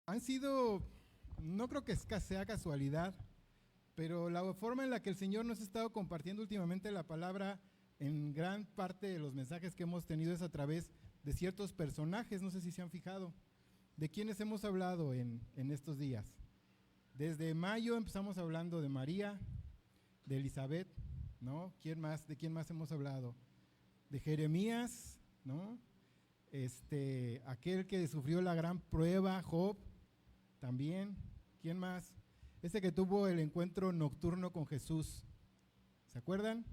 Han sido, no creo que sea casualidad, pero la forma en la que el Señor nos ha estado compartiendo últimamente la palabra en gran parte de los mensajes que hemos tenido es a través de ciertos personajes, no sé si se han fijado, de quienes hemos hablado en estos días. Desde mayo empezamos hablando de María, de Elizabeth, ¿no? ¿Quién más? ¿De quién más hemos hablado? De Jeremías, ¿no? Aquel que sufrió la gran prueba, Job, también. ¿Quién más? Ese que tuvo el encuentro nocturno con Jesús. ¿Se acuerdan?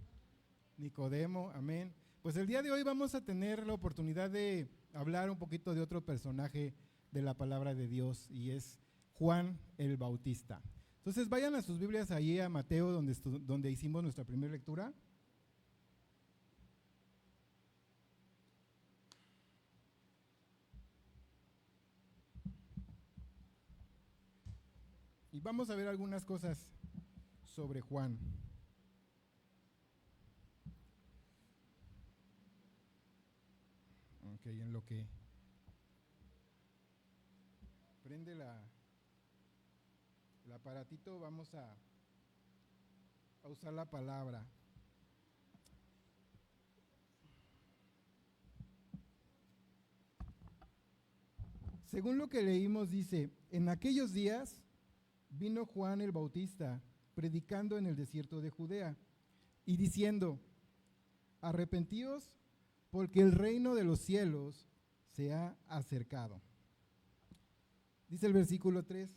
Nicodemo, amén. Pues el día de hoy vamos a tener la oportunidad de hablar un poquito de otro personaje de la palabra de Dios y es Juan el Bautista. Entonces vayan a sus Biblias ahí a Mateo donde hicimos nuestra primera lectura. Y vamos a ver algunas cosas sobre Juan. Ok, en lo que prende el aparatito vamos a usar la palabra. Según lo que leímos dice, en aquellos días vino Juan el Bautista predicando en el desierto de Judea y diciendo, arrepentíos porque el reino de los cielos se ha acercado. Dice el versículo 3,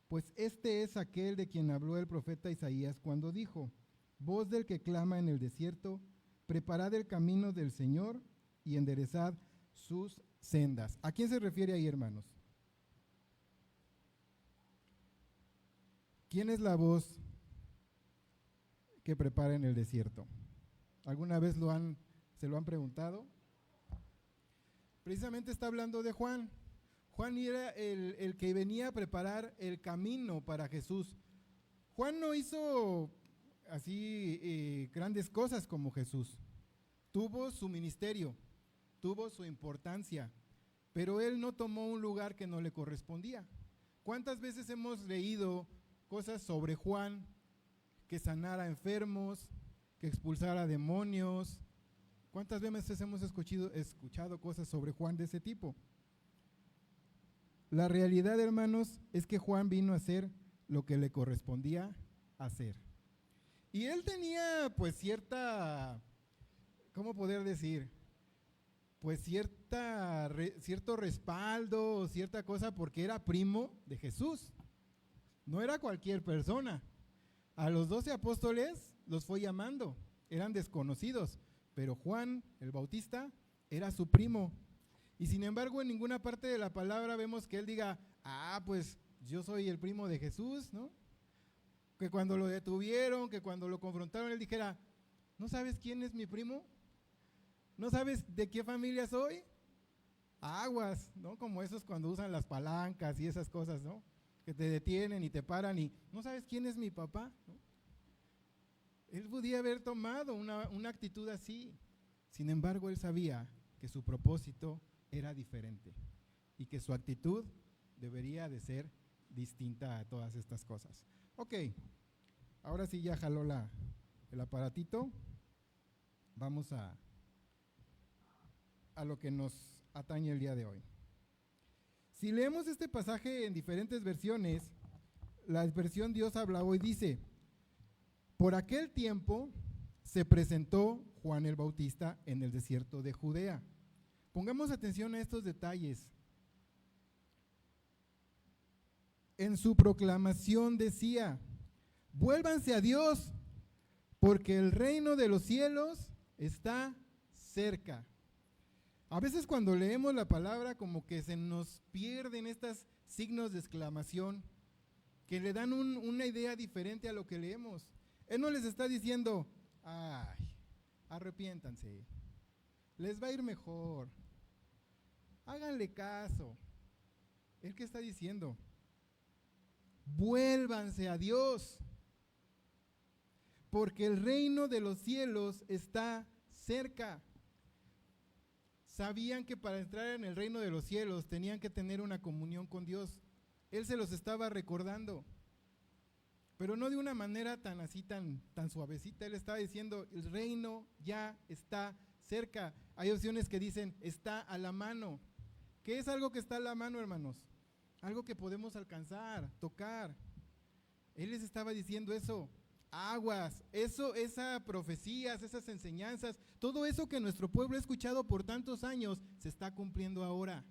pues este es aquel de quien habló el profeta Isaías cuando dijo, voz del que clama en el desierto, preparad el camino del Señor y enderezad sus sendas. ¿A quién se refiere ahí, hermanos? ¿Quién es la voz que prepara en el desierto? ¿Alguna vez se lo han preguntado? Precisamente está hablando de Juan. Juan era el que venía a preparar el camino para Jesús. Juan no hizo así grandes cosas como Jesús. Tuvo su ministerio, tuvo su importancia, pero él no tomó un lugar que no le correspondía. ¿Cuántas veces hemos leído cosas sobre Juan, que sanara enfermos, que expulsara demonios? ¿Cuántas veces hemos escuchado cosas sobre Juan de ese tipo? La realidad, hermanos, es que Juan vino a hacer lo que le correspondía hacer. Y él tenía pues cierta, ¿cómo poder decir? Pues cierto respaldo, cierta cosa, porque era primo de Jesús. No era cualquier persona. A los 12 apóstoles los fue llamando, eran desconocidos, pero Juan el Bautista era su primo. Y sin embargo, en ninguna parte de la palabra vemos que él diga, pues yo soy el primo de Jesús, ¿no? Que cuando lo detuvieron, que cuando lo confrontaron, él dijera, ¿no sabes quién es mi primo? ¿No sabes de qué familia soy? Aguas, ¿no? Como esos cuando usan las palancas y esas cosas, ¿no? Que te detienen y te paran y, ¿no sabes quién es mi papá? ¿No? Él podía haber tomado una actitud así. Sin embargo, él sabía que su propósito era diferente y que su actitud debería de ser distinta a todas estas cosas. Ok, ahora sí ya jaló el aparatito. Vamos a lo que nos atañe el día de hoy. Si leemos este pasaje en diferentes versiones, la versión Dios habla hoy dice, por aquel tiempo se presentó Juan el Bautista en el desierto de Judea. Pongamos atención a estos detalles. En su proclamación decía, vuélvanse a Dios, porque el reino de los cielos está cerca. A veces cuando leemos la palabra como que se nos pierden estos signos de exclamación que le dan una idea diferente a lo que leemos. Él no les está diciendo, arrepiéntanse, les va a ir mejor, háganle caso. ¿Él qué está diciendo? Vuélvanse a Dios, porque el reino de los cielos está cerca. Sabían que para entrar en el reino de los cielos tenían que tener una comunión con Dios. Él se los estaba recordando, pero no de una manera tan así, tan suavecita. Él estaba diciendo, el reino ya está cerca. Hay opciones que dicen, está a la mano. ¿Qué es algo que está a la mano, hermanos? Algo que podemos alcanzar, tocar. Él les estaba diciendo eso. Aguas, esas profecías, esas enseñanzas, todo eso que nuestro pueblo ha escuchado por tantos años, se está cumpliendo ahora.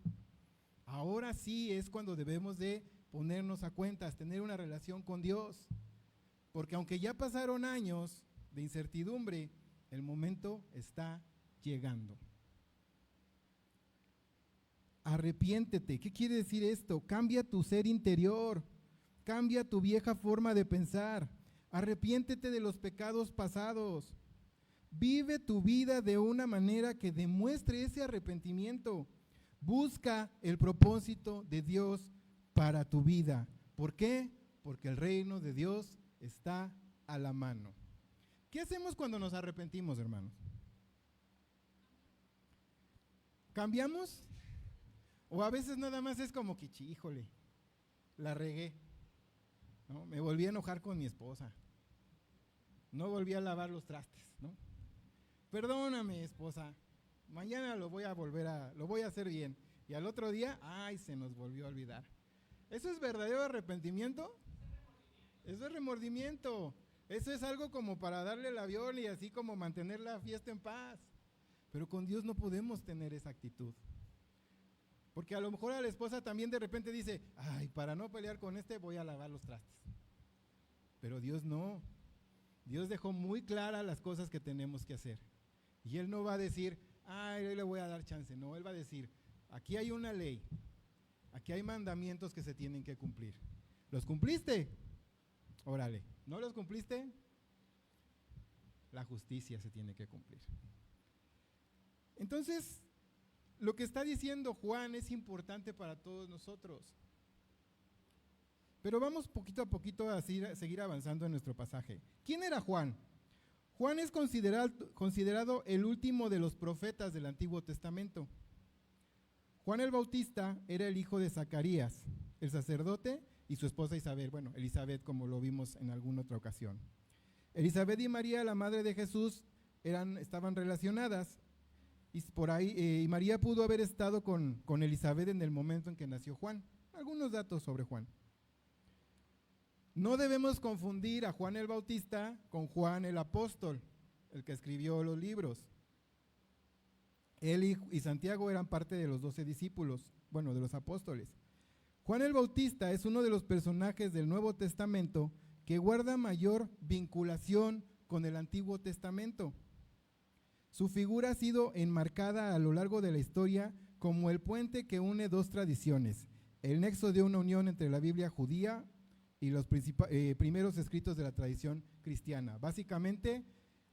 Ahora sí es cuando debemos de ponernos a cuentas, tener una relación con Dios. Porque aunque ya pasaron años de incertidumbre, el momento está llegando. Arrepiéntete. ¿Qué quiere decir esto? Cambia tu ser interior, cambia tu vieja forma de pensar, arrepiéntete de los pecados pasados, vive tu vida de una manera que demuestre ese arrepentimiento, busca el propósito de Dios para tu vida. ¿Por qué? Porque el reino de Dios está a la mano. ¿Qué hacemos cuando nos arrepentimos, hermanos? ¿Cambiamos? O a veces nada más es como que, híjole, la regué, ¿no? Me volví a enojar con mi esposa, no volví a lavar los trastes, ¿no? Perdóname, esposa, mañana lo voy a hacer bien. Y al otro día, ay, se nos volvió a olvidar. ¿Eso es verdadero arrepentimiento? Eso es remordimiento. Eso es algo como para darle el avión y así como mantener la fiesta en paz. Pero con Dios no podemos tener esa actitud. Porque a lo mejor a la esposa también de repente dice, ay, para no pelear con voy a lavar los trastes. Pero Dios no. Dios dejó muy claras las cosas que tenemos que hacer. Y Él no va a decir, ay, yo le voy a dar chance. No, Él va a decir, aquí hay una ley, aquí hay mandamientos que se tienen que cumplir. ¿Los cumpliste? Órale. ¿No los cumpliste? La justicia se tiene que cumplir. Entonces, lo que está diciendo Juan es importante para todos nosotros. Pero vamos poquito a poquito a seguir avanzando en nuestro pasaje. ¿Quién era Juan? Juan es considerado el último de los profetas del Antiguo Testamento. Juan el Bautista era el hijo de Zacarías, el sacerdote, y su esposa Isabel, Elizabeth, como lo vimos en alguna otra ocasión. Elizabeth y María, la madre de Jesús, estaban relacionadas, y María pudo haber estado con Elizabeth en el momento en que nació Juan. Algunos datos sobre Juan. No debemos confundir a Juan el Bautista con Juan el apóstol, el que escribió los libros. Él y Santiago eran parte de los 12 discípulos, de los apóstoles. Juan el Bautista es uno de los personajes del Nuevo Testamento que guarda mayor vinculación con el Antiguo Testamento. Su figura ha sido enmarcada a lo largo de la historia como el puente que une dos tradiciones, el nexo de una unión entre la Biblia judía y los primeros escritos de la tradición cristiana. Básicamente,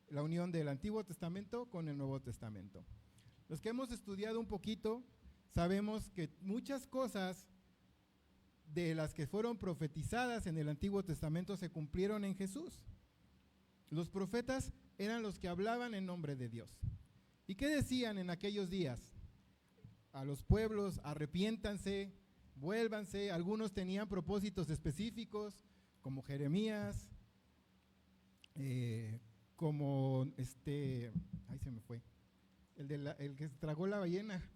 la unión del Antiguo Testamento con el Nuevo Testamento. Los que hemos estudiado un poquito, sabemos que muchas cosas de las que fueron profetizadas en el Antiguo Testamento se cumplieron en Jesús. Los profetas eran los que hablaban en nombre de Dios. ¿Y qué decían en aquellos días? A los pueblos, arrepiéntanse, vuélvanse. Algunos tenían propósitos específicos, como Jeremías, como ay, se me fue, el que tragó la ballena,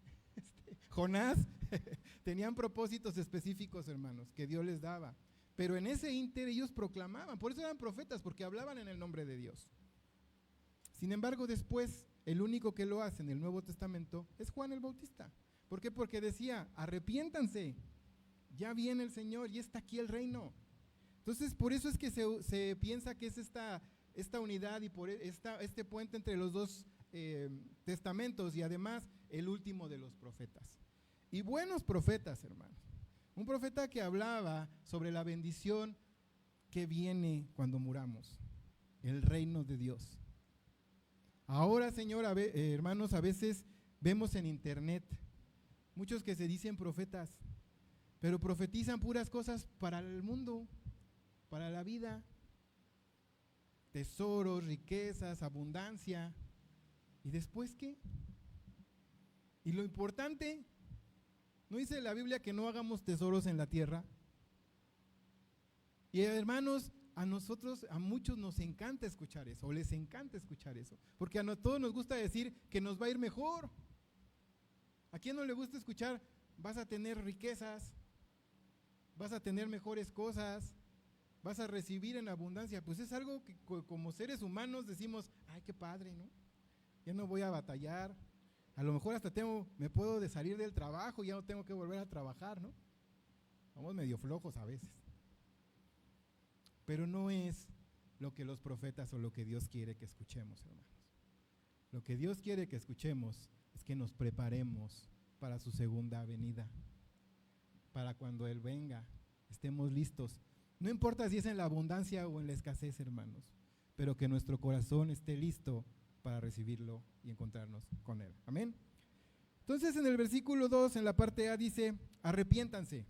Jonás. Tenían propósitos específicos, hermanos, que Dios les daba. Pero en ese ínter ellos proclamaban, por eso eran profetas, porque hablaban en el nombre de Dios. Sin embargo, después, el único que lo hace en el Nuevo Testamento es Juan el Bautista. ¿Por qué? Porque decía, arrepiéntanse, ya viene el Señor y está aquí el reino. Entonces, por eso es que se piensa que es esta unidad y por este puente entre los dos testamentos, y además el último de los profetas. Y buenos profetas, hermanos. Un profeta que hablaba sobre la bendición que viene cuando muramos, el reino de Dios. Ahora, Señor, hermanos, a veces vemos en internet muchos que se dicen profetas, pero profetizan puras cosas para el mundo, para la vida. Tesoros, riquezas, abundancia. ¿Y después qué? Y lo importante, ¿no dice la Biblia que no hagamos tesoros en la tierra? Y hermanos, a nosotros, a muchos nos encanta escuchar eso, o les encanta escuchar eso, porque a todos nos gusta decir que nos va a ir mejor. ¿A quién no le gusta escuchar? Vas a tener riquezas, vas a tener mejores cosas, vas a recibir en abundancia. Pues es algo que como seres humanos decimos, ay, qué padre, ¿no? Ya no voy a batallar, a lo mejor hasta me puedo de salir del trabajo, ya no tengo que volver a trabajar, ¿no? Somos medio flojos a veces. Pero no es lo que los profetas o lo que Dios quiere que escuchemos, hermanos. Lo que Dios quiere que escuchemos es que nos preparemos para su segunda venida, para cuando Él venga, estemos listos. No importa si es en la abundancia o en la escasez, hermanos, pero que nuestro corazón esté listo para recibirlo y encontrarnos con Él. Amén. Entonces en el versículo 2, en la parte A, dice, arrepiéntanse.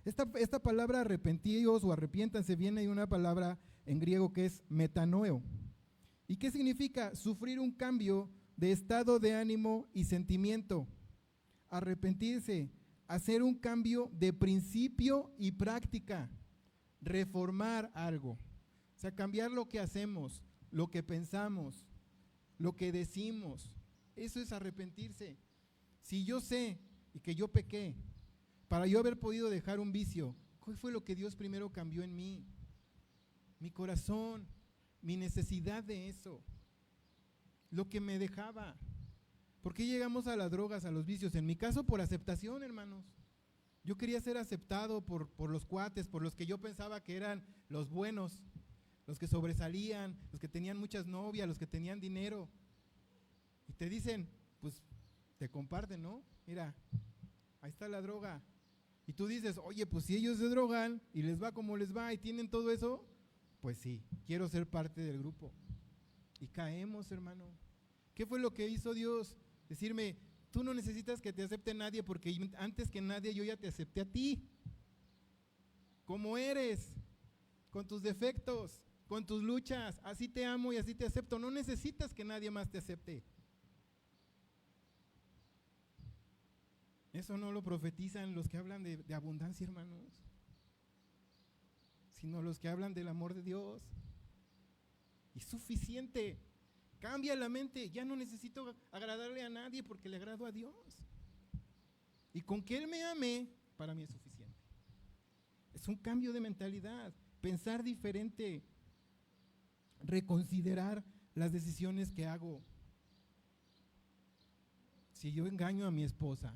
Esta palabra arrepentíos o arrepiéntanse viene de una palabra en griego que es metanoeo. ¿Y qué significa? Sufrir un cambio de estado de ánimo y sentimiento. Arrepentirse, hacer un cambio de principio y práctica, reformar algo. O sea, cambiar lo que hacemos, lo que pensamos, lo que decimos. Eso es arrepentirse. Si yo sé y que yo pequé, para yo haber podido dejar un vicio, ¿qué fue lo que Dios primero cambió en mí? Mi corazón, mi necesidad de eso, lo que me dejaba. ¿Por qué llegamos a las drogas, a los vicios? En mi caso, por aceptación, hermanos. Yo quería ser aceptado por los cuates, por los que yo pensaba que eran los buenos, los que sobresalían, los que tenían muchas novias, los que tenían dinero. Y te dicen, pues te comparten, ¿no? Mira, ahí está la droga. Y tú dices, oye, pues si ellos se drogan y les va como les va y tienen todo eso, pues sí, quiero ser parte del grupo. Y caemos, hermano. ¿Qué fue lo que hizo Dios? Decirme, tú no necesitas que te acepte nadie porque antes que nadie yo ya te acepté a ti. Como eres, con tus defectos, con tus luchas, así te amo y así te acepto. No necesitas que nadie más te acepte. Eso no lo profetizan los que hablan de abundancia, hermanos, sino los que hablan del amor de Dios. Y suficiente. Cambia la mente. Ya no necesito agradarle a nadie porque le agrado a Dios. Y con que Él me ame, para mí es suficiente. Es un cambio de mentalidad. Pensar diferente. Reconsiderar las decisiones que hago. Si yo engaño a mi esposa,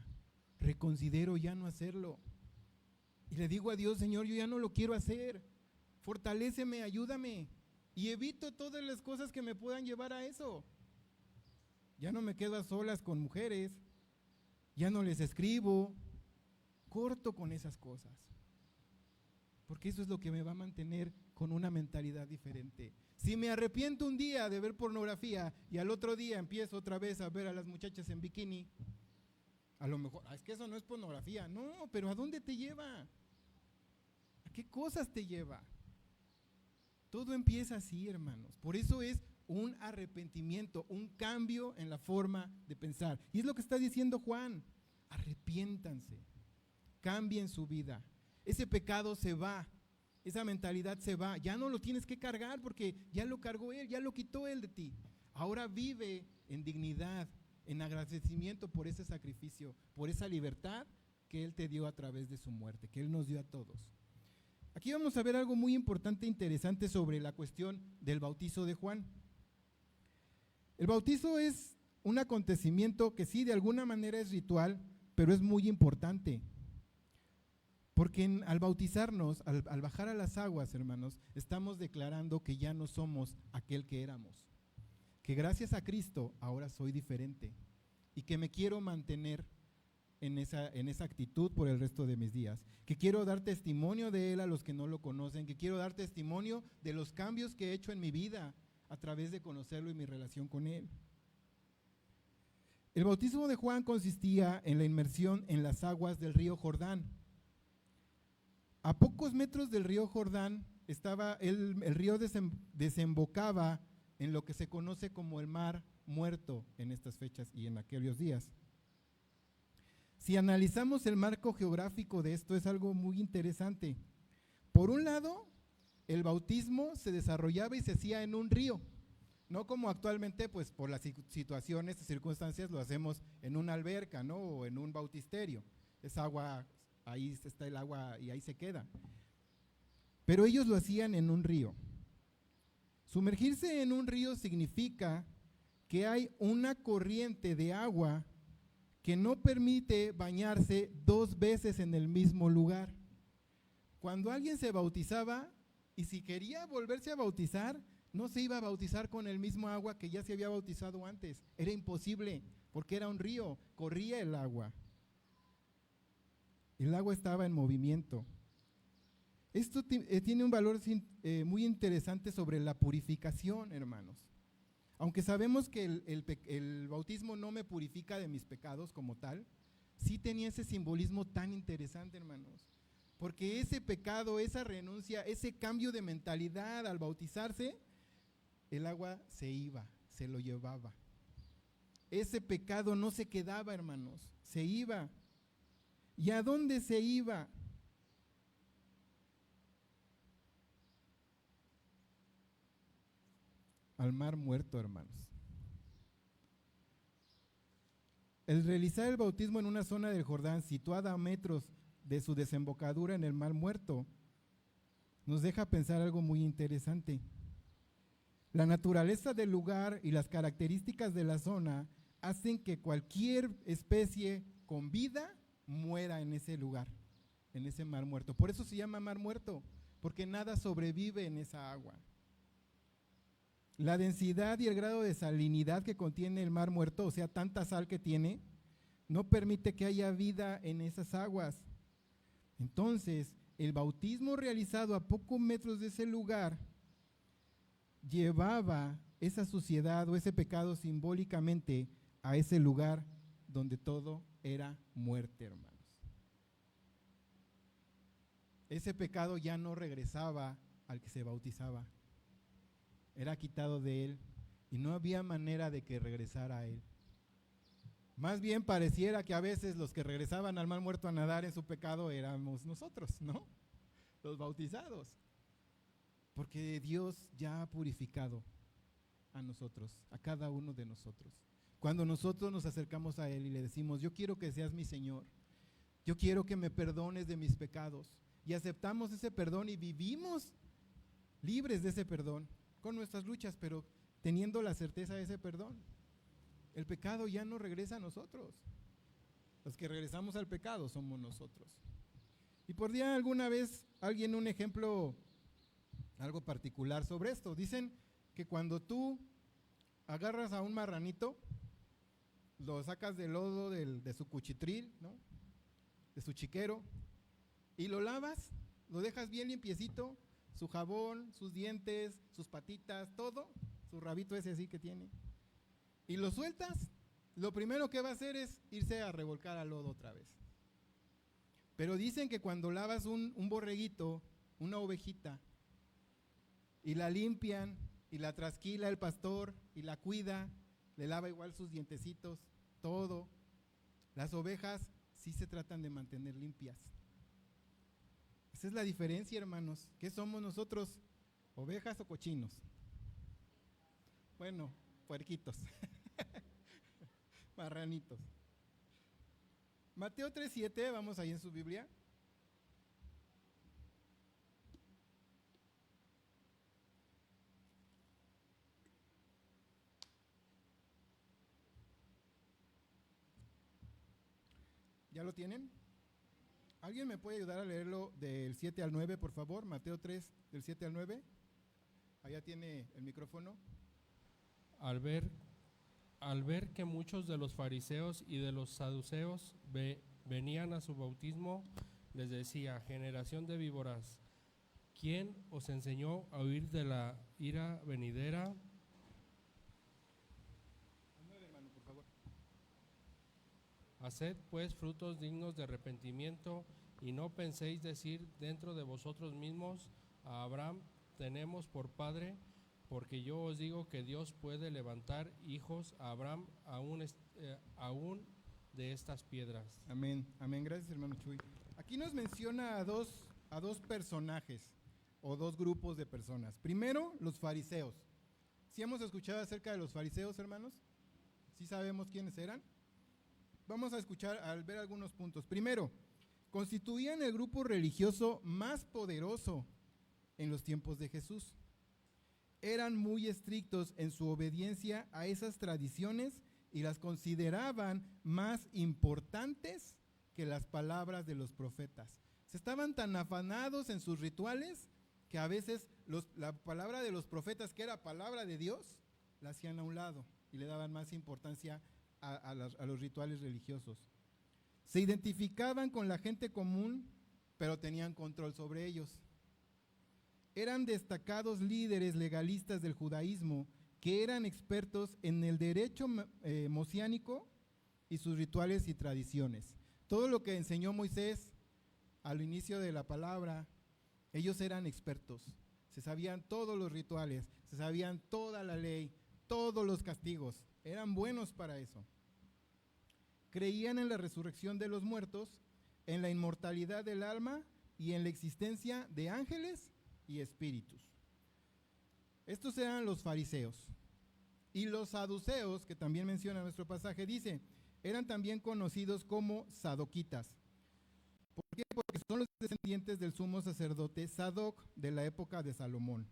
reconsidero ya no hacerlo. Y le digo a Dios, Señor, yo ya no lo quiero hacer. Fortaléceme, ayúdame. Y evito todas las cosas que me puedan llevar a eso. Ya no me quedo a solas con mujeres. Ya no les escribo. Corto con esas cosas. Porque eso es lo que me va a mantener con una mentalidad diferente. Si me arrepiento un día de ver pornografía y al otro día empiezo otra vez a ver a las muchachas en bikini, a lo mejor, es que eso no es pornografía. No, pero ¿a dónde te lleva? ¿A qué cosas te lleva? Todo empieza así, hermanos. Por eso es un arrepentimiento, un cambio en la forma de pensar. Y es lo que está diciendo Juan. Arrepiéntanse, cambien su vida. Ese pecado se va, esa mentalidad se va. Ya no lo tienes que cargar porque ya lo cargó Él, ya lo quitó Él de ti. Ahora vive en dignidad, en agradecimiento por ese sacrificio, por esa libertad que Él te dio a través de su muerte, que Él nos dio a todos. Aquí vamos a ver algo muy importante e interesante sobre la cuestión del bautizo de Juan. El bautizo es un acontecimiento que sí, de alguna manera es ritual, pero es muy importante. Porque al bautizarnos, al bajar a las aguas, hermanos, estamos declarando que ya no somos aquel que éramos. Que gracias a Cristo ahora soy diferente y que me quiero mantener en esa actitud por el resto de mis días, que quiero dar testimonio de Él a los que no lo conocen, que quiero dar testimonio de los cambios que he hecho en mi vida a través de conocerlo y mi relación con Él. El bautismo de Juan consistía en la inmersión en las aguas del río Jordán. A pocos metros del río Jordán estaba el río desembocaba en lo que se conoce como el Mar Muerto en estas fechas y en aquellos días. Si analizamos el marco geográfico de esto, es algo muy interesante, Por un lado, el bautismo se desarrollaba y se hacía en un río, no como actualmente, pues por las situaciones y circunstancias lo hacemos en una alberca, ¿no? O en un bautisterio. Es agua, ahí está el agua y ahí se queda. Pero ellos lo hacían en un río. Sumergirse en un río significa que hay una corriente de agua que no permite bañarse 2 veces en el mismo lugar. Cuando alguien se bautizaba y si quería volverse a bautizar, no se iba a bautizar con el mismo agua que ya se había bautizado antes. Era imposible, porque era un río, corría el agua. El agua estaba en movimiento. Esto tiene un valor muy interesante sobre la purificación, hermanos. Aunque sabemos que el bautismo no me purifica de mis pecados como tal, sí tenía ese simbolismo tan interesante, hermanos. Porque ese pecado, esa renuncia, ese cambio de mentalidad al bautizarse, el agua se iba, se lo llevaba. Ese pecado no se quedaba, hermanos, se iba. ¿Y a dónde se iba? Al mar muerto, hermanos. El realizar el bautismo en una zona del Jordán situada a metros de su desembocadura en el mar muerto nos deja pensar algo muy interesante. La naturaleza del lugar y las características de la zona hacen que cualquier especie con vida muera en ese lugar, en ese mar muerto. Por eso se llama mar muerto, porque nada sobrevive en esa agua. La densidad y el grado de salinidad que contiene el mar muerto, o sea, tanta sal que tiene, no permite que haya vida en esas aguas. Entonces, el bautismo realizado a pocos metros de ese lugar llevaba esa suciedad o ese pecado simbólicamente a ese lugar donde todo era muerte, hermanos. Ese pecado ya no regresaba al que se bautizaba. Era quitado de él y no había manera de que regresara a él. Más bien pareciera que a veces los que regresaban al mar muerto a nadar en su pecado éramos nosotros, ¿no? Los bautizados. Porque Dios ya ha purificado a nosotros, a cada uno de nosotros. Cuando nosotros nos acercamos a Él y le decimos, yo quiero que seas mi Señor, yo quiero que me perdones de mis pecados, y aceptamos ese perdón y vivimos libres de ese perdón, con nuestras luchas, pero teniendo la certeza de ese perdón. El pecado ya no regresa a nosotros. Los que regresamos al pecado somos nosotros. Y por día alguna vez alguien un ejemplo algo particular sobre esto. Dicen que cuando tú agarras a un marranito, lo sacas del lodo de su cuchitril, ¿no? De su chiquero, y lo lavas, lo dejas bien limpiecito, su jabón, sus dientes, sus patitas, todo, su rabito ese así que tiene, y lo sueltas, lo primero que va a hacer es irse a revolcar al lodo otra vez. Pero dicen que cuando lavas un borreguito, una ovejita, y la limpian, y la trasquila el pastor, y la cuida, le lava igual sus dientecitos, todo, las ovejas sí se tratan de mantener limpias. Esa es la diferencia, hermanos. ¿Qué somos nosotros? ¿Ovejas o cochinos? Bueno, puerquitos, marranitos. Mateo 3:7, vamos ahí en su Biblia. ¿Ya lo tienen? ¿Alguien me puede ayudar a leerlo del 7 al 9, por favor? Mateo 3, del 7 al 9. Allá tiene el micrófono. Al ver que muchos de los fariseos y de los saduceos venían a su bautismo, les decía: generación de víboras, ¿quién os enseñó a huir de la ira venidera? Haced pues frutos dignos de arrepentimiento, y no penséis decir dentro de vosotros mismos: a Abraham tenemos por padre, porque yo os digo que Dios puede levantar hijos a Abraham aún de estas piedras. Amén, amén. Gracias, hermano Chuy. Aquí nos menciona a a dos personajes o dos grupos de personas. Primero, los fariseos. ¿Sí hemos escuchado acerca de los fariseos, hermanos? ¿Sí sabemos quiénes eran? Vamos a escuchar, al ver algunos puntos. Primero, constituían el grupo religioso más poderoso en los tiempos de Jesús. Eran muy estrictos en su obediencia a esas tradiciones y las consideraban más importantes que las palabras de los profetas. Se estaban tan afanados en sus rituales que a veces la palabra de los profetas, que era palabra de Dios, la hacían a un lado y le daban más importancia a los rituales religiosos. Se identificaban con la gente común, pero tenían control sobre ellos. Eran destacados líderes legalistas del judaísmo que eran expertos en el derecho mosiánico y sus rituales y tradiciones. Todo lo que enseñó Moisés al inicio de la palabra, ellos eran expertos. Se sabían todos los rituales, se sabían toda la ley, todos los castigos. Eran buenos para eso. Creían en la resurrección de los muertos, en la inmortalidad del alma y en la existencia de ángeles y espíritus. Estos eran los fariseos. Y los saduceos, que también menciona nuestro pasaje, dice, eran también conocidos como sadoquitas. ¿Por qué? Porque son los descendientes del sumo sacerdote Sadoc de la época de Salomón.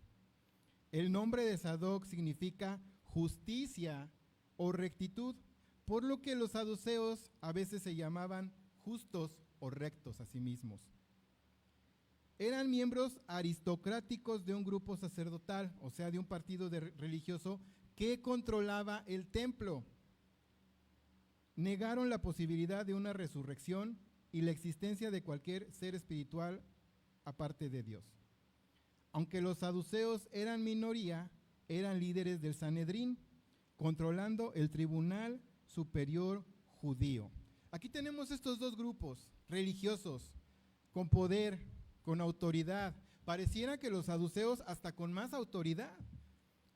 El nombre de Sadoc significa justicia o rectitud, por lo que los saduceos a veces se llamaban justos o rectos a sí mismos. Eran miembros aristocráticos de un grupo sacerdotal, o sea, de un partido religioso que controlaba el templo. Negaron la posibilidad de una resurrección y la existencia de cualquier ser espiritual aparte de Dios. Aunque los saduceos eran minoría, eran líderes del Sanedrín, controlando el tribunal superior judío. Aquí tenemos estos dos grupos religiosos, con poder, con autoridad. Pareciera que los saduceos hasta con más autoridad,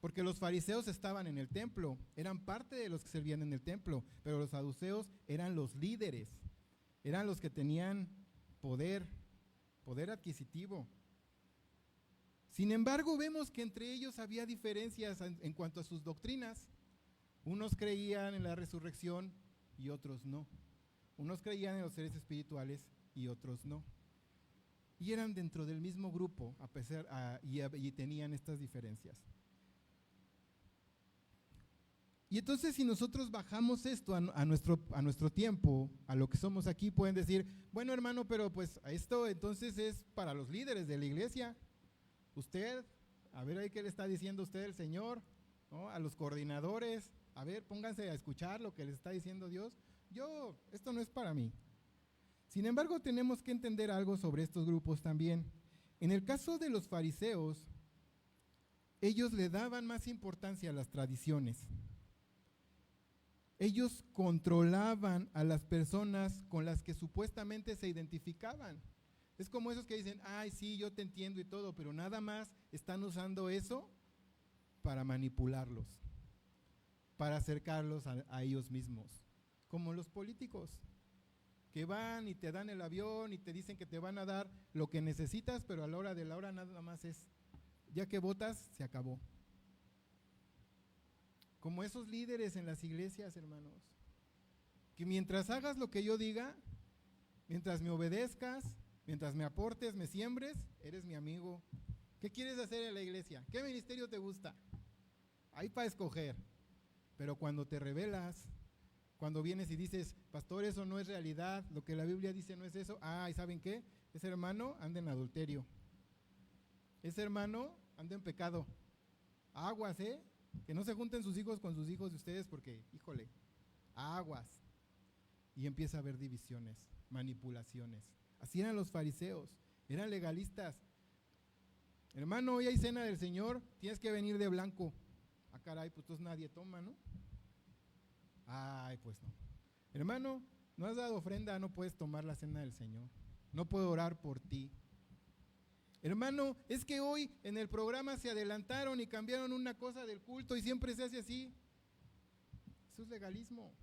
porque los fariseos estaban en el templo, eran parte de los que servían en el templo, pero los saduceos eran los líderes, eran los que tenían poder adquisitivo. Sin embargo, vemos que entre ellos había diferencias en cuanto a sus doctrinas. Unos creían en la resurrección y otros no. Unos creían en los seres espirituales y otros no. Y eran dentro del mismo grupo y tenían estas diferencias. Y entonces, si nosotros bajamos esto a nuestro tiempo, a lo que somos aquí, pueden decir, bueno, hermano, pero pues esto entonces es para los líderes de la iglesia. Usted, a ver ahí qué le está diciendo usted el Señor, ¿no? A los coordinadores, a ver, pónganse a escuchar lo que les está diciendo Dios. Esto no es para mí. Sin embargo, tenemos que entender algo sobre estos grupos también. En el caso de los fariseos, ellos le daban más importancia a las tradiciones. Ellos controlaban a las personas con las que supuestamente se identificaban. Es como esos que dicen, ay, sí, yo te entiendo y todo, pero nada más están usando eso para manipularlos, para acercarlos a ellos mismos, como los políticos, que van y te dan el avión y te dicen que te van a dar lo que necesitas, pero a la hora de la hora nada más es, ya que votas, se acabó. Como esos líderes en las iglesias, hermanos, que mientras hagas lo que yo diga, mientras me obedezcas, mientras me aportes, me siembres, eres mi amigo. ¿Qué quieres hacer en la iglesia? ¿Qué ministerio te gusta? Hay para escoger. Pero cuando te rebelas, cuando vienes y dices, pastor, eso no es realidad, lo que la Biblia dice no es eso, ¿y saben qué? Ese hermano anda en adulterio. Ese hermano anda en pecado. Aguas, que no se junten sus hijos con sus hijos de ustedes porque, híjole, aguas. Y empieza a haber divisiones, manipulaciones. Así eran los fariseos, eran legalistas. Hermano, hoy hay cena del Señor, tienes que venir de blanco. Caray, pues entonces nadie toma, ¿no? Ay, pues no. Hermano, no has dado ofrenda, no puedes tomar la cena del Señor. No puedo orar por ti. Hermano, es que hoy en el programa se adelantaron y cambiaron una cosa del culto y siempre se hace así. Eso es legalismo.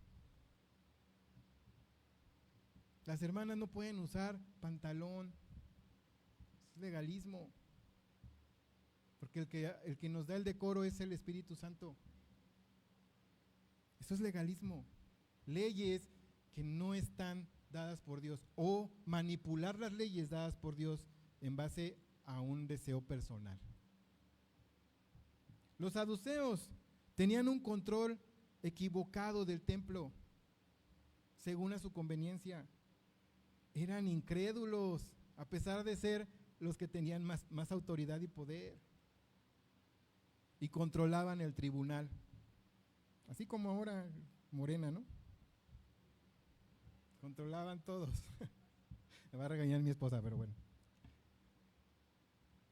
Las hermanas no pueden usar pantalón. Es legalismo. Porque el que nos da el decoro es el Espíritu Santo. Eso es legalismo. Leyes que no están dadas por Dios, o manipular las leyes dadas por Dios en base a un deseo personal. Los saduceos tenían un control equivocado del templo, según a su conveniencia. Eran incrédulos, a pesar de ser los que tenían más autoridad y poder. Y controlaban el tribunal. Así como ahora Morena, ¿no? Controlaban todos. Me va a regañar mi esposa, pero bueno.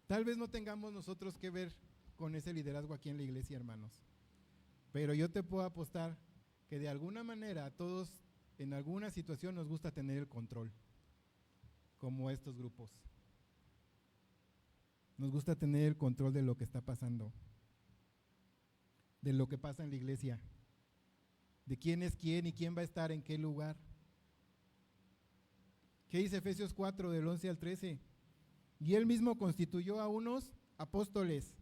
Tal vez no tengamos nosotros que ver con ese liderazgo aquí en la iglesia, hermanos. Pero yo te puedo apostar que de alguna manera a todos en alguna situación nos gusta tener el control, como estos grupos. Nos gusta tener el control de lo que está pasando, de lo que pasa en la iglesia, de quién es quién y quién va a estar en qué lugar. ¿Qué dice Efesios 4 del 11 al 13? Y él mismo constituyó a unos apóstoles,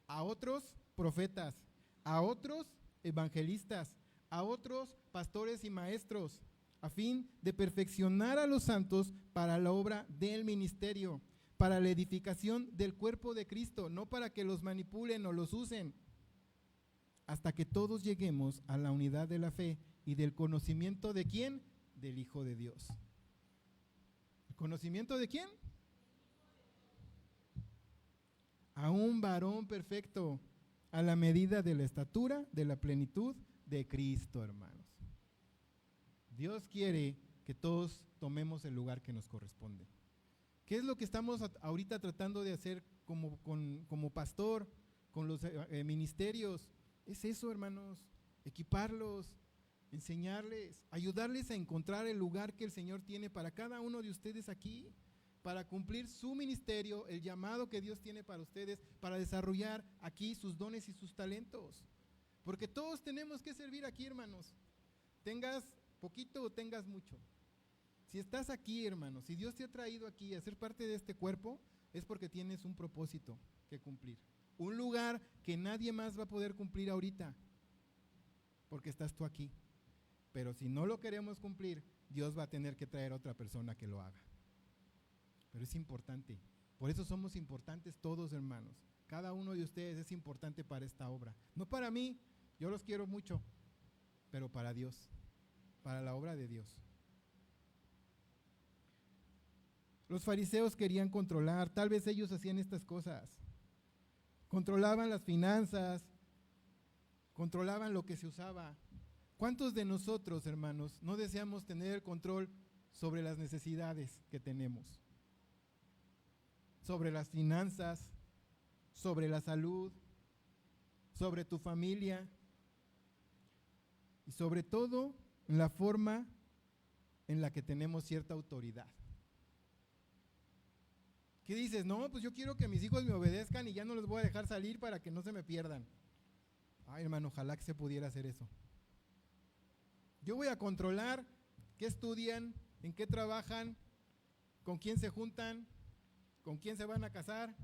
a otros profetas, a otros evangelistas, a otros pastores y maestros, a fin de perfeccionar a los santos para la obra del ministerio, para la edificación del cuerpo de Cristo, no para que los manipulen o los usen, hasta que todos lleguemos a la unidad de la fe y del conocimiento de ¿quién? Del Hijo de Dios. ¿El conocimiento de quién? A un varón perfecto, a la medida de la estatura, de la plenitud de Cristo, hermanos. Dios quiere que todos tomemos el lugar que nos corresponde. ¿Qué es lo que estamos ahorita tratando de hacer como pastor, con los ministerios? Es eso, hermanos, equiparlos, enseñarles, ayudarles a encontrar el lugar que el Señor tiene para cada uno de ustedes aquí, para cumplir su ministerio, el llamado que Dios tiene para ustedes, para desarrollar aquí sus dones y sus talentos. Porque todos tenemos que servir aquí, hermanos. Tengas poquito o tengas mucho. Si estás aquí, hermanos, si Dios te ha traído aquí a ser parte de este cuerpo, es porque tienes un propósito que cumplir. Un lugar que nadie más va a poder cumplir ahorita, porque estás tú aquí. Pero si no lo queremos cumplir, Dios va a tener que traer a otra persona que lo haga. Pero es importante. Por eso somos importantes todos, hermanos. Cada uno de ustedes es importante para esta obra. No para mí, yo los quiero mucho, pero para Dios, para la obra de Dios. Los fariseos querían controlar, tal vez ellos hacían estas cosas. Controlaban las finanzas, controlaban lo que se usaba. ¿Cuántos de nosotros, hermanos, no deseamos tener el control sobre las necesidades que tenemos? Sobre las finanzas, sobre la salud, sobre tu familia y sobre todo en la forma en la que tenemos cierta autoridad. ¿Qué dices? No, pues yo quiero que mis hijos me obedezcan y ya no los voy a dejar salir para que no se me pierdan. Ay, hermano, ojalá que se pudiera hacer eso. Yo voy a controlar qué estudian, en qué trabajan, con quién se juntan, con quién se van a casar.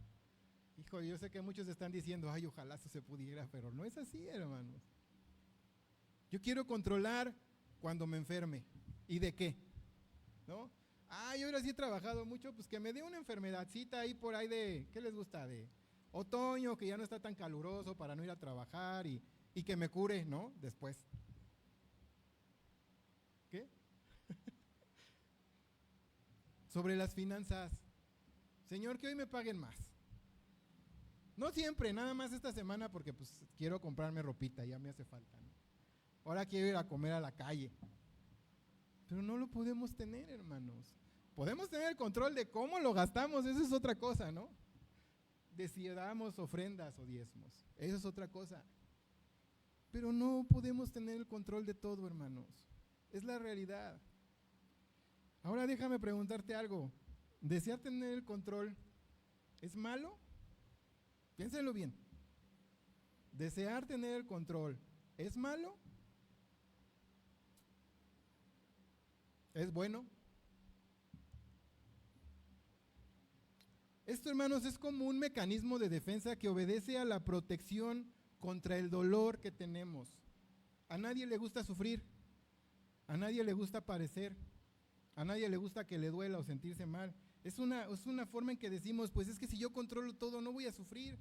Hijo, yo sé que muchos están diciendo, ay, ojalá eso se pudiera, pero no es así, hermanos. Yo quiero controlar cuando me enferme. ¿Y de qué? ¿No? Ay, ahora sí he trabajado mucho, pues que me dé una enfermedadcita ahí por ahí de, ¿qué les gusta? De otoño, que ya no está tan caluroso para no ir a trabajar y que me cure, ¿no? Después. ¿Qué? Sobre las finanzas. Señor, que hoy me paguen más. No siempre, nada más esta semana porque pues quiero comprarme ropita, ya me hace falta, ¿no? Ahora quiero ir a comer a la calle. Pero no lo podemos tener, hermanos. Podemos tener el control de cómo lo gastamos, eso es otra cosa, ¿no? De si damos ofrendas o diezmos, eso es otra cosa. Pero no podemos tener el control de todo, hermanos. Es la realidad. Ahora déjame preguntarte algo. ¿Desear tener el control es malo? Piénsenlo bien. ¿Desear tener el control es malo? ¿Es bueno? Esto, hermanos, es como un mecanismo de defensa que obedece a la protección contra el dolor que tenemos. A nadie le gusta sufrir, a nadie le gusta padecer, a nadie le gusta que le duela o sentirse mal. Es una forma en que decimos, pues es que si yo controlo todo, no voy a sufrir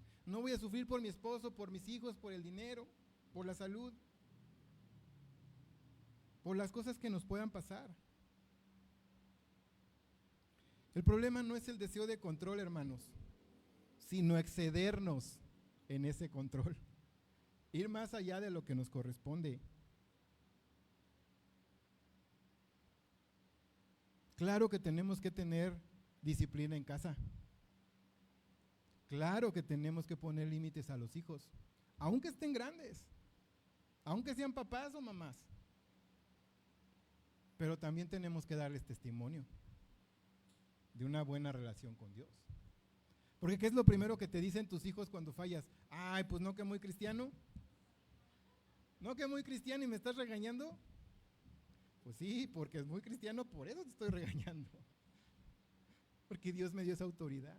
por mi esposo, por mis hijos, por el dinero, por la salud, por las cosas que nos puedan pasar. El problema no es el deseo de control, hermanos, sino excedernos en ese control, ir más allá de lo que nos corresponde. Claro que tenemos que tener disciplina en casa. Claro que tenemos que poner límites a los hijos, aunque estén grandes, aunque sean papás o mamás. Pero también tenemos que darles testimonio de una buena relación con Dios. Porque ¿qué es lo primero que te dicen tus hijos cuando fallas? Ay, pues no, que muy cristiano. ¿No que muy cristiano y me estás regañando? Pues sí, porque es muy cristiano, por eso te estoy regañando. Porque Dios me dio esa autoridad.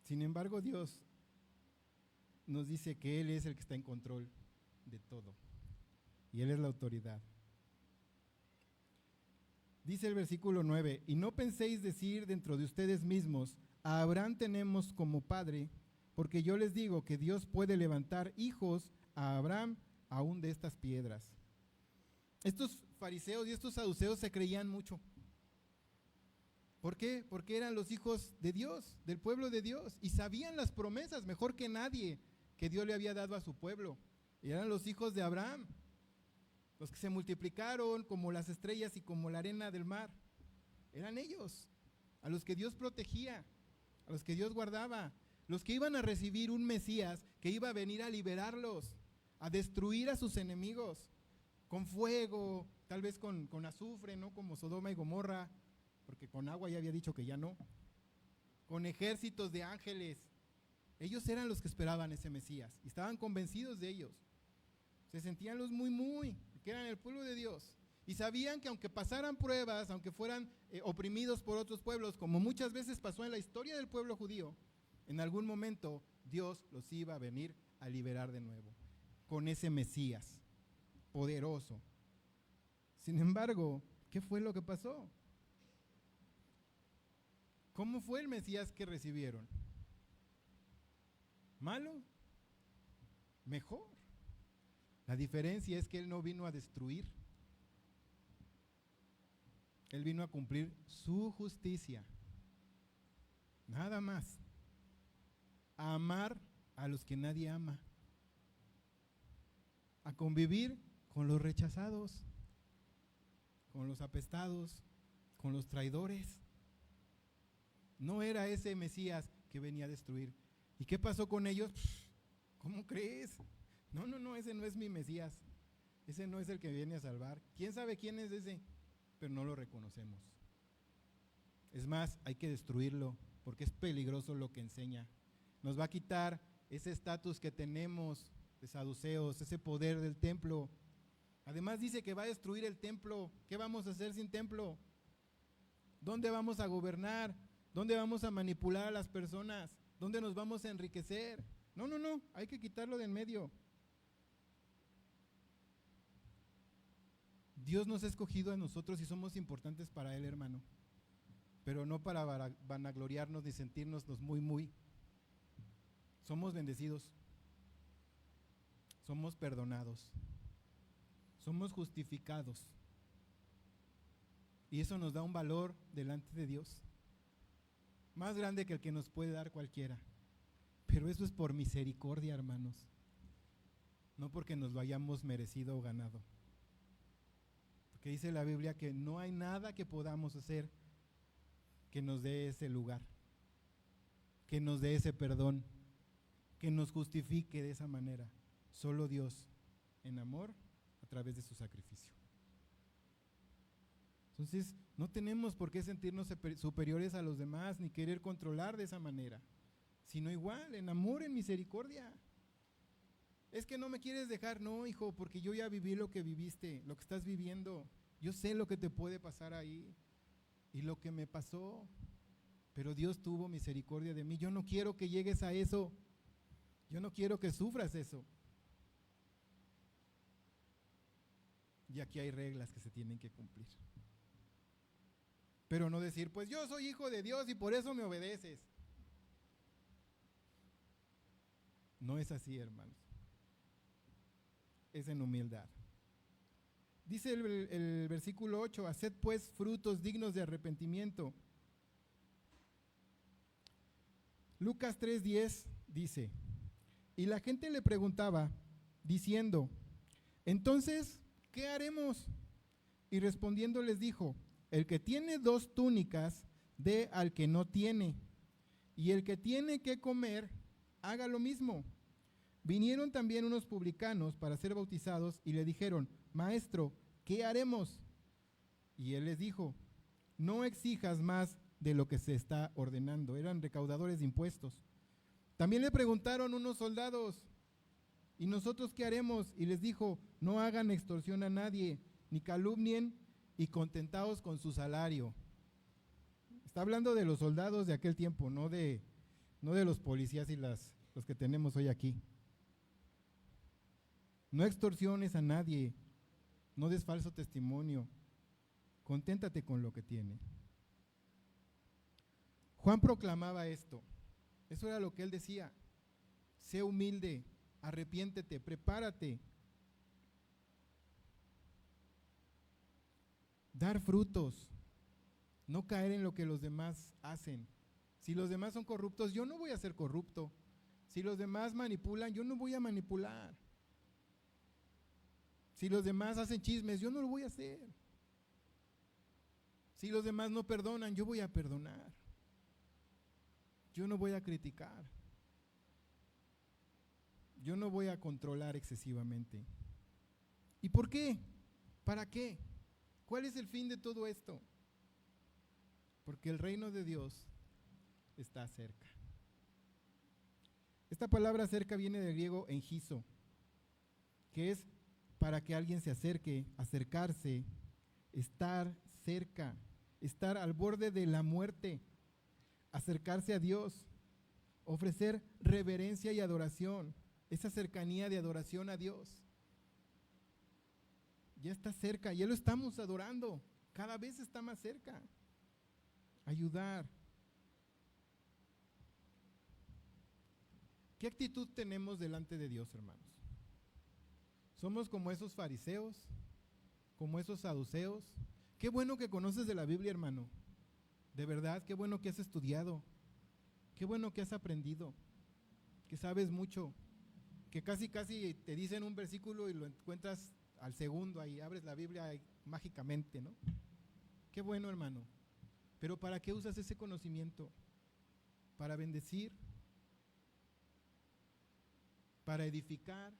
Sin embargo, Dios nos dice que Él es el que está en control de todo. Y Él es la autoridad. Dice el versículo 9, y no penséis decir dentro de ustedes mismos, a Abraham tenemos como padre, porque yo les digo que Dios puede levantar hijos a Abraham aún de estas piedras. Estos fariseos y estos saduceos se creían mucho. ¿Por qué? Porque eran los hijos de Dios, del pueblo de Dios, y sabían las promesas mejor que nadie que Dios le había dado a su pueblo. Y eran los hijos de Abraham, los que se multiplicaron como las estrellas y como la arena del mar. Eran ellos, a los que Dios protegía, a los que Dios guardaba, los que iban a recibir un Mesías que iba a venir a liberarlos, a destruir a sus enemigos, con fuego, tal vez con azufre, ¿no? Como Sodoma y Gomorra, porque con agua ya había dicho que ya no, con ejércitos de ángeles. Ellos eran los que esperaban ese Mesías y estaban convencidos de ellos. Se sentían los muy, que eran el pueblo de Dios. Y sabían que aunque pasaran pruebas, aunque fueran oprimidos por otros pueblos, como muchas veces pasó en la historia del pueblo judío, en algún momento Dios los iba a venir a liberar de nuevo, con ese Mesías poderoso. Sin embargo, ¿qué fue lo que pasó? ¿Cómo fue el Mesías que recibieron? ¿Malo? ¿Mejor? La diferencia es que Él no vino a destruir. Él vino a cumplir su justicia. Nada más. A amar a los que nadie ama. A convivir con los rechazados, con los apestados, con los traidores. No era ese Mesías que venía a destruir. ¿Y qué pasó con ellos? ¿Cómo crees? No, ese no es mi Mesías. Ese no es el que viene a salvar. ¿Quién sabe quién es ese? Pero no lo reconocemos. Es más, hay que destruirlo porque es peligroso lo que enseña. Nos va a quitar ese estatus que tenemos de saduceos, ese poder del templo. Además dice que va a destruir el templo. ¿Qué vamos a hacer sin templo? ¿Dónde vamos a gobernar? ¿Dónde vamos a manipular a las personas? ¿Dónde nos vamos a enriquecer? No, hay que quitarlo de en medio. Dios nos ha escogido a nosotros y somos importantes para Él, hermano, pero no para vanagloriarnos ni sentirnos los muy. Somos bendecidos, somos perdonados, somos justificados, y eso nos da un valor delante de Dios, más grande que el que nos puede dar cualquiera, pero eso es por misericordia, hermanos, no porque nos lo hayamos merecido o ganado. Que dice la Biblia que no hay nada que podamos hacer que nos dé ese lugar, que nos dé ese perdón, que nos justifique de esa manera. Solo Dios, en amor, a través de su sacrificio. Entonces, no tenemos por qué sentirnos superiores a los demás, ni querer controlar de esa manera, sino igual, en amor, en misericordia. Es que no me quieres dejar, no, hijo, porque yo ya viví lo que viviste, lo que estás viviendo. Yo sé lo que te puede pasar ahí. y lo que me pasó, pero Dios tuvo misericordia de mí. Yo no quiero que llegues a eso. Yo no quiero que sufras eso. Y aquí hay reglas que se tienen que cumplir. Pero no decir, pues yo soy hijo de Dios y por eso me obedeces. No es así, hermanos. Es en humildad. Dice el versículo 8, haced pues frutos dignos de arrepentimiento. Lucas 3:10 dice, y la gente le preguntaba, diciendo, entonces, ¿qué haremos? Y respondiendo les dijo, el que tiene 2 túnicas, dé al que no tiene, y el que tiene que comer, haga lo mismo. Vinieron también unos publicanos para ser bautizados y le dijeron, Maestro, ¿qué haremos? Y él les dijo, no exijas más de lo que se está ordenando. Eran recaudadores de impuestos. También le preguntaron unos soldados, ¿y nosotros qué haremos? Y les dijo, no hagan extorsión a nadie, ni calumnien, y contentaos con su salario. Está hablando de los soldados de aquel tiempo, no de los policías y los que tenemos hoy aquí. No extorsiones a nadie, no des falso testimonio, conténtate con lo que tiene. Juan proclamaba esto, eso era lo que él decía, sé humilde, arrepiéntete, prepárate. Dar frutos, no caer en lo que los demás hacen. Si los demás son corruptos, yo no voy a ser corrupto. Si los demás manipulan, yo no voy a manipular. Si los demás hacen chismes, yo no lo voy a hacer. Si los demás no perdonan, yo voy a perdonar. Yo no voy a criticar. Yo no voy a controlar excesivamente. ¿Y por qué? ¿Para qué? ¿Cuál es el fin de todo esto? Porque el reino de Dios está cerca. Esta palabra cerca viene del griego engizo, que es para que alguien se acerque, acercarse, estar cerca, estar al borde de la muerte, acercarse a Dios, ofrecer reverencia y adoración, esa cercanía de adoración a Dios. Ya está cerca, ya lo estamos adorando, cada vez está más cerca. Ayudar. ¿Qué actitud tenemos delante de Dios, hermanos? ¿Somos como esos fariseos? ¿Como esos saduceos? Qué bueno que conoces de la Biblia, hermano. De verdad, qué bueno que has estudiado. Qué bueno que has aprendido. Que sabes mucho. Que casi te dicen un versículo y lo encuentras al segundo ahí. Abres la Biblia mágicamente, ¿no? Qué bueno, hermano. Pero ¿para qué usas ese conocimiento? ¿Para bendecir? ¿Para edificar?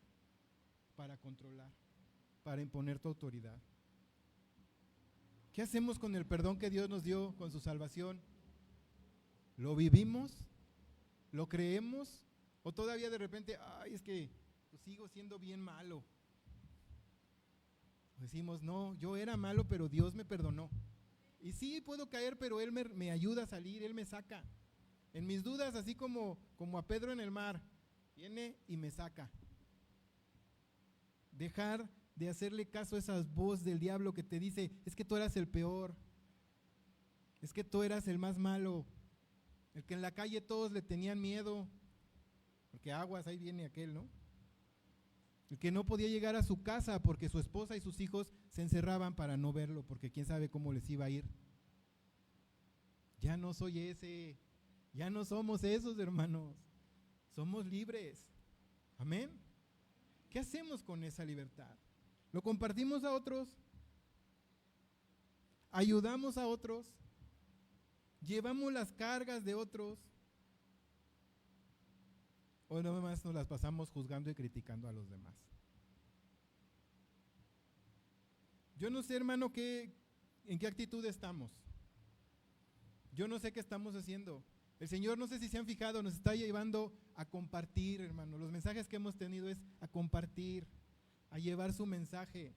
¿Para controlar? ¿Para imponer tu autoridad? ¿Qué hacemos con el perdón que Dios nos dio con su salvación? ¿Lo vivimos? ¿Lo creemos? ¿O todavía de repente, ay, es que pues, sigo siendo bien malo? Decimos, no, yo era malo, pero Dios me perdonó. Y sí, puedo caer, pero Él me ayuda a salir, Él me saca. En mis dudas, así como a Pedro en el mar, viene y me saca. Dejar de hacerle caso a esas voces del diablo que te dice, es que tú eras el peor, es que tú eras el más malo, el que en la calle todos le tenían miedo, porque aguas, ahí viene aquel, ¿no? El que no podía llegar a su casa porque su esposa y sus hijos se encerraban para no verlo, porque quién sabe cómo les iba a ir. Ya no soy ese, ya no somos esos, hermanos, somos libres. Amén. ¿Qué hacemos con esa libertad? ¿Lo compartimos a otros? ¿Ayudamos a otros? ¿Llevamos las cargas de otros? ¿O nada más nos las pasamos juzgando y criticando a los demás? Yo no sé, hermano, en qué actitud estamos. Yo no sé qué estamos haciendo. El Señor, no sé si se han fijado, nos está llevando a compartir, hermano. Los mensajes que hemos tenido es a compartir, a llevar su mensaje.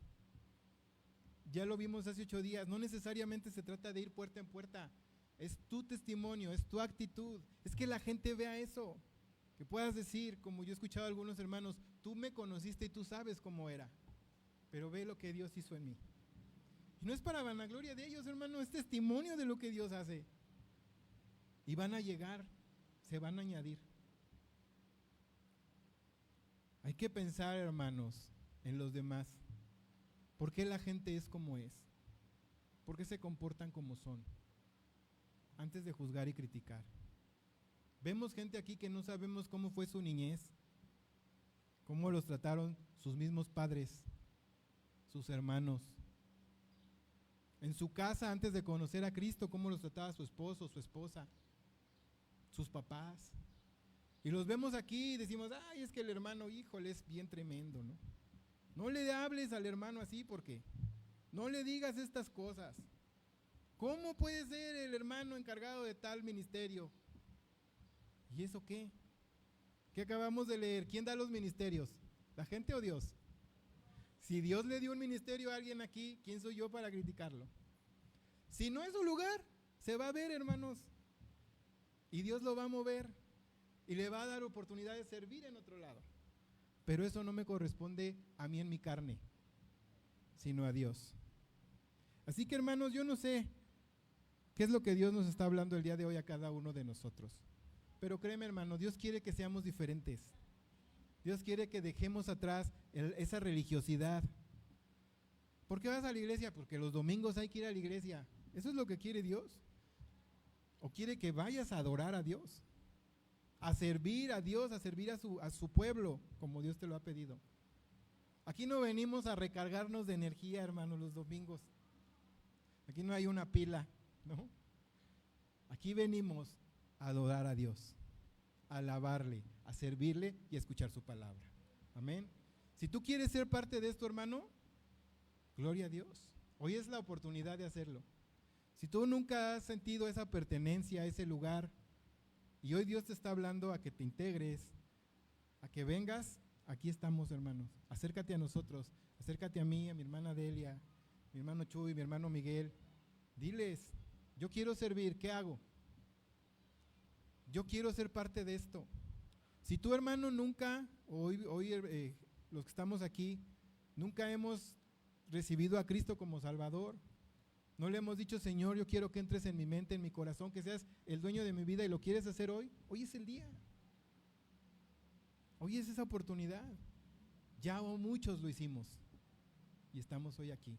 Ya lo vimos hace 8 días, no necesariamente se trata de ir puerta en puerta, es tu testimonio, es tu actitud, es que la gente vea eso, que puedas decir, como yo he escuchado a algunos hermanos, tú me conociste y tú sabes cómo era, pero ve lo que Dios hizo en mí. Y no es para vanagloria de ellos, hermano, es testimonio de lo que Dios hace. Y van a llegar, se van a añadir. Hay que pensar, hermanos, en los demás. ¿Por qué la gente es como es? ¿Por qué se comportan como son? Antes de juzgar y criticar. Vemos gente aquí que no sabemos cómo fue su niñez, cómo los trataron sus mismos padres, sus hermanos. En su casa, antes de conocer a Cristo, cómo los trataba su esposo, su esposa, sus papás. Y los vemos aquí y decimos, ay, es que el hermano, híjole, es bien tremendo, ¿no? No le hables al hermano así porque no le digas estas cosas. ¿Cómo puede ser el hermano encargado de tal ministerio? ¿Y eso qué? ¿Qué acabamos de leer? ¿Quién da los ministerios? ¿La gente o Dios? Si Dios le dio un ministerio a alguien aquí, ¿quién soy yo para criticarlo? Si no es su lugar, se va a ver, hermanos. Y Dios lo va a mover y le va a dar oportunidad de servir en otro lado. Pero eso no me corresponde a mí en mi carne, sino a Dios. Así que, hermanos, yo no sé qué es lo que Dios nos está hablando el día de hoy a cada uno de nosotros. Pero créeme, hermano, Dios quiere que seamos diferentes. Dios quiere que dejemos atrás esa religiosidad. ¿Por qué vas a la iglesia? Porque los domingos hay que ir a la iglesia. ¿Eso es lo que quiere Dios? ¿O quiere que vayas a adorar a Dios? A servir a Dios, a servir a su pueblo, como Dios te lo ha pedido. Aquí no venimos a recargarnos de energía, hermanos, los domingos. Aquí no hay una pila, ¿no? Aquí venimos a adorar a Dios, a alabarle, a servirle y a escuchar su palabra. Amén. Si tú quieres ser parte de esto, hermano, gloria a Dios. Hoy es la oportunidad de hacerlo. Si tú nunca has sentido esa pertenencia a ese lugar y hoy Dios te está hablando a que te integres, a que vengas, aquí estamos, hermanos. Acércate a nosotros, acércate a mí, a mi hermana Delia, mi hermano Chuy, mi hermano Miguel. Diles, yo quiero servir, ¿qué hago? Yo quiero ser parte de esto. Si tu hermano nunca, hoy los que estamos aquí, nunca hemos recibido a Cristo como Salvador, no le hemos dicho, Señor, yo quiero que entres en mi mente, en mi corazón, que seas el dueño de mi vida y lo quieres hacer hoy, hoy es el día. Hoy es esa oportunidad. Ya muchos lo hicimos y estamos hoy aquí.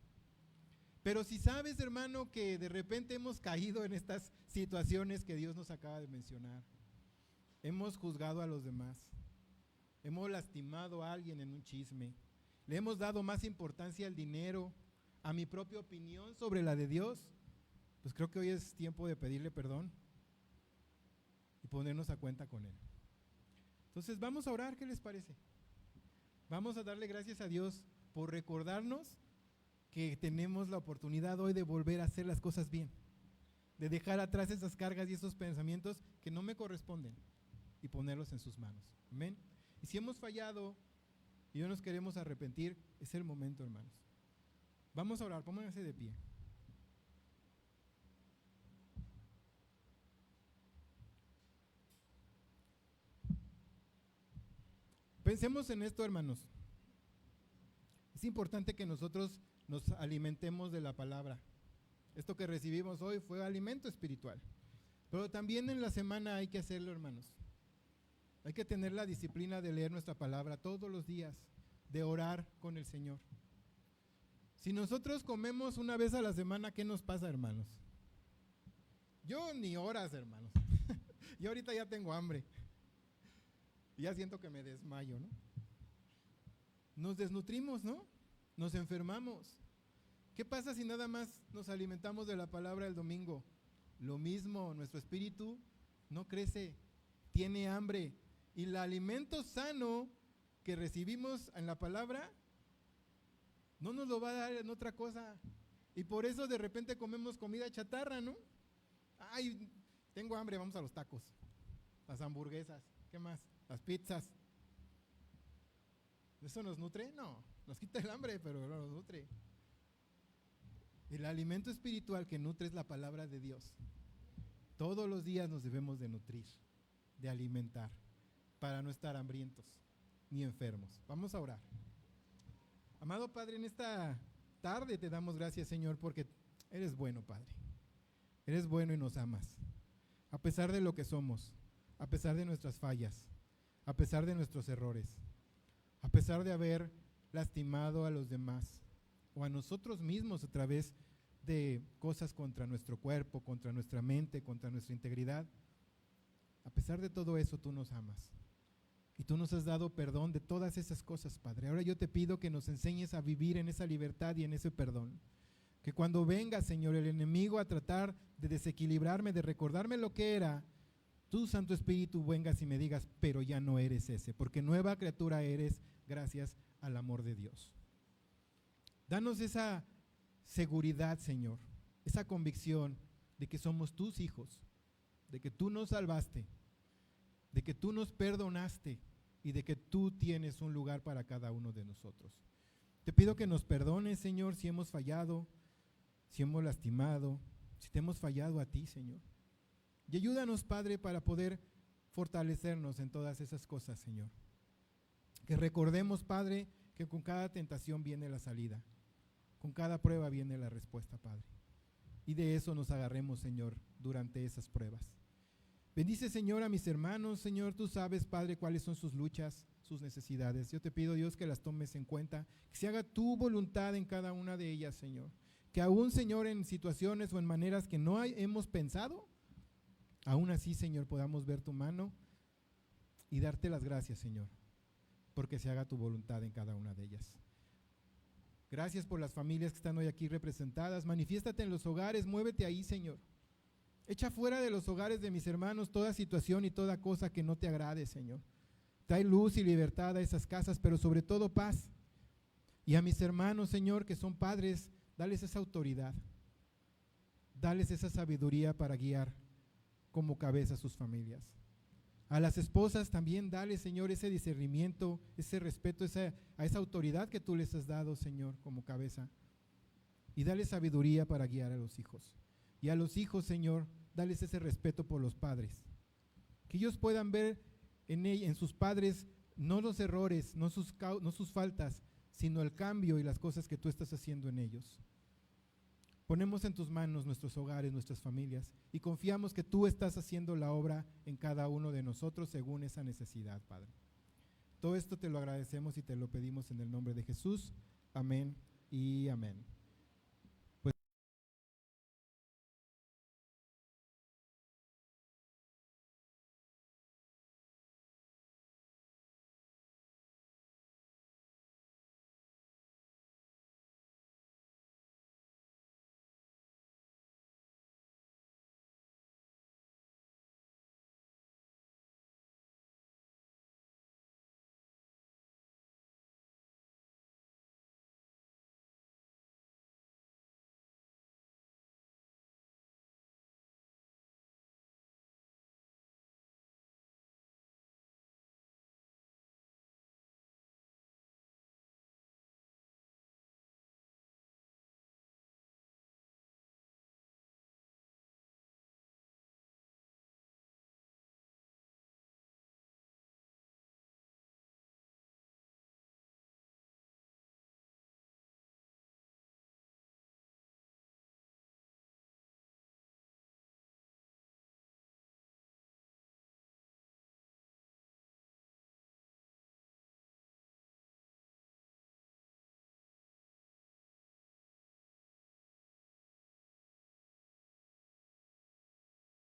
Pero si sabes, hermano, que de repente hemos caído en estas situaciones que Dios nos acaba de mencionar, hemos juzgado a los demás, hemos lastimado a alguien en un chisme, le hemos dado más importancia al dinero, a mi propia opinión sobre la de Dios, pues creo que hoy es tiempo de pedirle perdón y ponernos a cuenta con Él. Entonces vamos a orar, ¿qué les parece? Vamos a darle gracias a Dios por recordarnos que tenemos la oportunidad hoy de volver a hacer las cosas bien, de dejar atrás esas cargas y esos pensamientos que no me corresponden y ponerlos en sus manos. Amén. Y si hemos fallado y no nos queremos arrepentir, es el momento, hermanos. Vamos a orar, pónganse de pie. Pensemos en esto, hermanos. Es importante que nosotros nos alimentemos de la palabra. Esto que recibimos hoy fue alimento espiritual. Pero también en la semana hay que hacerlo, hermanos. Hay que tener la disciplina de leer nuestra palabra todos los días, de orar con el Señor. Si nosotros comemos una vez a la semana, ¿qué nos pasa, hermanos? Yo ni horas, hermanos. Yo ahorita ya tengo hambre. Y ya siento que me desmayo, ¿no? Nos desnutrimos, ¿no? Nos enfermamos. ¿Qué pasa si nada más nos alimentamos de la palabra el domingo? Lo mismo, nuestro espíritu no crece, tiene hambre. Y el alimento sano que recibimos en la palabra no nos lo va a dar en otra cosa. Y por eso de repente comemos comida chatarra, ¿no? Ay, tengo hambre, vamos a los tacos, las hamburguesas, ¿qué más? Las pizzas. ¿Eso nos nutre? No, nos quita el hambre, pero no nos nutre. El alimento espiritual que nutre es la palabra de Dios. Todos los días nos debemos de nutrir, de alimentar, para no estar hambrientos ni enfermos. Vamos a orar. Amado Padre, en esta tarde te damos gracias, Señor, porque eres bueno, Padre. Eres bueno y nos amas. A pesar de lo que somos, a pesar de nuestras fallas, a pesar de nuestros errores, a pesar de haber lastimado a los demás o a nosotros mismos a través de cosas contra nuestro cuerpo, contra nuestra mente, contra nuestra integridad, a pesar de todo eso tú nos amas y tú nos has dado perdón de todas esas cosas, Padre. Ahora yo te pido que nos enseñes a vivir en esa libertad y en ese perdón, que cuando venga, Señor, el enemigo a tratar de desequilibrarme, de recordarme lo que era, tú, Santo Espíritu, vengas y me digas, pero ya no eres ese, porque nueva criatura eres gracias al amor de Dios. Danos esa seguridad, Señor, esa convicción de que somos tus hijos, de que tú nos salvaste, de que tú nos perdonaste y de que tú tienes un lugar para cada uno de nosotros. Te pido que nos perdones, Señor, si hemos fallado, si hemos lastimado, si te hemos fallado a ti, Señor. Y ayúdanos, Padre, para poder fortalecernos en todas esas cosas, Señor. Que recordemos, Padre, que con cada tentación viene la salida. Con cada prueba viene la respuesta, Padre. Y de eso nos agarremos, Señor, durante esas pruebas. Bendice, Señor, a mis hermanos. Señor, tú sabes, Padre, cuáles son sus luchas, sus necesidades. Yo te pido, Dios, que las tomes en cuenta, que se haga tu voluntad en cada una de ellas, Señor. Que aún, Señor, en situaciones o en maneras que no hemos pensado, aún así, Señor, podamos ver tu mano y darte las gracias, Señor, porque se haga tu voluntad en cada una de ellas. Gracias por las familias que están hoy aquí representadas. Manifiéstate en los hogares, muévete ahí, Señor. Echa fuera de los hogares de mis hermanos toda situación y toda cosa que no te agrade, Señor. Trae luz y libertad a esas casas, pero sobre todo paz. Y a mis hermanos, Señor, que son padres, dales esa autoridad. Dales esa sabiduría para guiar como cabeza a sus familias. A las esposas también dale, Señor, ese discernimiento, ese respeto a esa autoridad que tú les has dado, Señor, como cabeza. Y dale sabiduría para guiar a los hijos. Y a los hijos, Señor, dales ese respeto por los padres. Que ellos puedan ver en sus padres no los errores, no sus faltas, sino el cambio y las cosas que tú estás haciendo en ellos. Ponemos en tus manos nuestros hogares, nuestras familias, y confiamos que tú estás haciendo la obra en cada uno de nosotros según esa necesidad, Padre. Todo esto te lo agradecemos y te lo pedimos en el nombre de Jesús. Amén y amén.